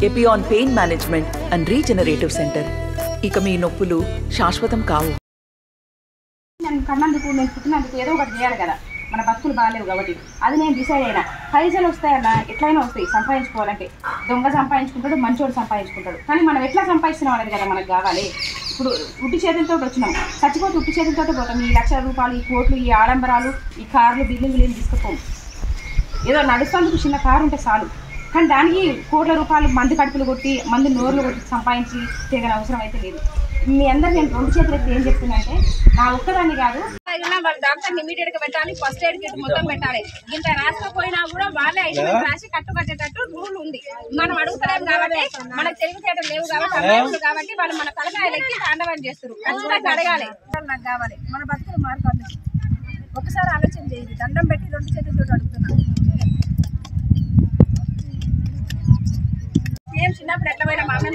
Epione pain management and regenerative centre. ఇక మీ నొప్పులు శాశ్వతం కావు. నేను కన్నందుకు, నేను పుట్టినందుకు ఏదో ఒకటి చేయాలి కదా, మన బతుకులు బాగాలేవు కాబట్టి అది నేను డిసైడ్ అయినా. పైసలు వస్తాయన్నా ఎట్లయినా వస్తాయి, సంపాదించుకోవాలంటే. దొంగ సంపాదించుకుంటాడు, మంచోడు సంపాదించుకుంటాడు. కానీ మనం ఎట్లా సంపాదిస్తున్నాం అనేది కదా మనకు కావాలి. ఇప్పుడు ఉట్టి చేతులతో వచ్చినాం, చచ్చిపోతే ఉట్టి చేతులతో పోతాం. ఈ లక్షల రూపాయలు, ఈ కోట్లు, ఈ ఆడంబరాలు, ఈ కార్లు, బిల్డింగ్లు ఏం తీసుకుపోం. ఏదో నడుస్తేందుకు చిన్న కారు ఉంటే చాలు, కానీ దానికి కోట్ల రూపాయలు మందు కడుపులు కొట్టి, మందు నోర్లు కొట్టి సంపాదించి చేయగల అవసరం అయితే లేదు. మీ అందరు నేను 2 చేతులు ఎత్తి ఏం చెప్తున్నా నా ఒక్కదాన్ని కాదు, వాళ్ళ డాక్టర్ని ఇమీడియట్ గా పెట్టాలి, ఫస్ట్ ఎయిడ్ కిట్ మొత్తం పెట్టాలి. ఇంత రాకపోయినా కూడా వాళ్ళే ఐస్మెంట్ రాసి కట్టుకట్టేటట్టు రూల్ ఉంది. మనం అడుగుతలేము కాబట్టి, మనకు తెలివితేటలు లేవు కాబట్టి వాళ్ళు మన తలకాయలు ఎక్కి తాండవం చేస్తారు. ఖచ్చితంగా అడగాలి, నాకు కావాలి. మన బతుకులు మారుకోవాలి. ఒకసారి ఆలోచన చేయండి. దండం పెట్టి 2 చేతులతో అడుగుతున్నా. ఏం చిన్నప్పుడు ఎట్లా పోయినా మా అమ్మ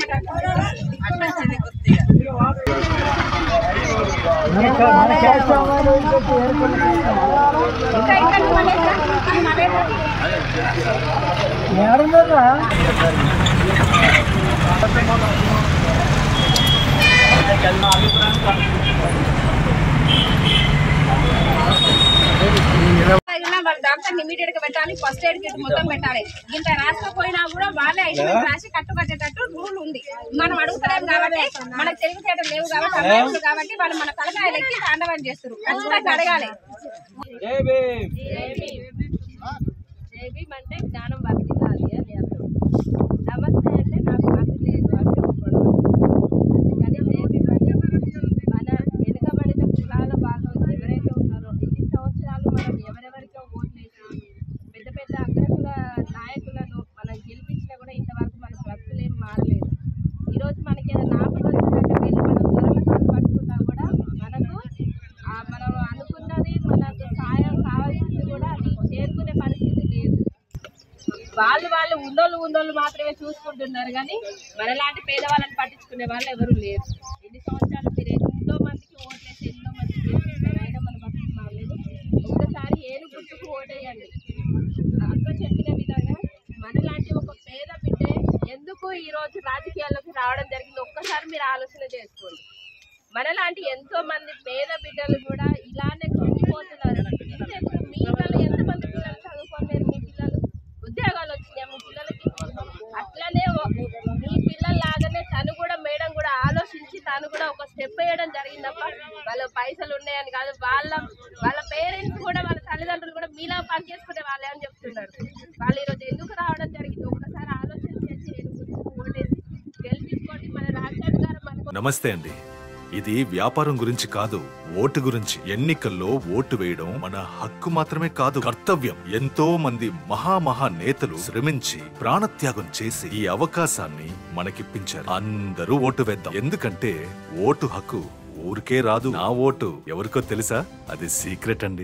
వాళ్ళ డాక్టర్ని ఇమీడియట్ గా పెట్టాలి, ఫస్ట్ ఎయిడ్ కిట్ మొత్తం పెట్టాలి. ఇంత రాకపోయినా కూడా వాళ్ళే ఐస్మెంట్ రాసి కట్టుకట్టేటట్టు రూల్ ఉంది. మనం అడుగుతలేము కాబట్టి, మనకు తెలివితేటలు లేవు కాబట్టి వాళ్ళు మన తలకాయలు ఎక్కి తాండవం చేస్తారు. ఖచ్చితంగా అడగాలి. అంటే జ్ఞానం వర్తిల్లాలి అని అర్థం. నమస్తే అంటే నాకు అది లేదు అని చెప్పుకోవడం. అందుకని మన వెనుకబడిన కులాల వాళ్ళు ఎవరైతే ఉన్నారో ఇన్ని సంవత్సరాలు మనం ఎవరెవరికో ఓట్లేసి పెద్ద పెద్ద అగ్రకుల నాయకులను మనం గెలిపించినా కూడా ఇంతవరకు మన బ్రతుకులు ఏం మారలేదు. ఈరోజు మనకి ఏదైనా ఆపద వచ్చినట్టు వెళ్ళి మనం దొరలతో పట్టుకున్నా కూడా మనకు మనం అనుకున్నది, మనకు సాయం కావాల్సింది కూడా అది చేరుకునే పరిస్థితి లేదు. వాళ్ళు ఉన్నోళ్ళు మాత్రమే చూసుకుంటున్నారు కానీ మనలాంటి పేదవాళ్ళని పట్టించుకునే వాళ్ళు ఎవరు లేరు. ఎన్ని సంవత్సరాలు మీరు ఎంతో మందికి ఓట్లేసి ఎన్నో మంది అయినా మన బతుకు మారలేదు. ఒక్కసారి ఏను గుర్తుకు ఓటేయండి. అక్క చెప్పిన విధంగా మనలాంటి ఒక పేద బిడ్డే ఎందుకు ఈరోజు రాజకీయాల్లోకి రావడం జరిగింది ఒక్కసారి మీరు ఆలోచన చేసుకోండి. మనలాంటి ఎంతో మంది పేద బిడ్డలు కూడా ఇలానే కృంగిపోతున్నారు. మీ పిల్లలు ఎంతమంది పిల్లలు చదువుకోలేరు? మీ పిల్లలు ఉద్యోగాలు వచ్చినాయి మీ పిల్లలకి. అట్లనే మీ పిల్లల్లాగానే తను కూడా మేడం కూడా ఆలోచించి తను కూడా ఒక స్టెప్ వేయడం జరిగిందప్ప. వాళ్ళ పైసలు ఉన్నాయని కాదు, వాళ్ళ పేరెంట్స్ కూడా, వాళ్ళ తల్లిదండ్రులు కూడా మీలా పని చేసుకునే వాళ్ళే అని చెప్తున్నారు. వాళ్ళు ఈరోజు ఎందుకు రావడం జరిగింది ఒక్కసారి ఆలోచన చేసి ఓటేసి గెలిపించుకోండి. మన రాజ్యాంగ గారు నమస్తే అండి. ఇది వ్యాపారం గురించి కాదు, ఓటు గురించి. ఎన్నికల్లో ఓటు వేయడం మన హక్కు మాత్రమే కాదు, కర్తవ్యం. ఎంతో మంది మహా నేతలు శ్రమించి ప్రాణత్యాగం చేసి ఈ అవకాశాన్ని మనకిప్పించారు. అందరూ ఓటు వేద్దాం. ఎందుకంటే ఓటు హక్కు ఊరికే రాదు. నా ఓటు ఎవరికో తెలుసా? అది సీక్రెట్ అండి.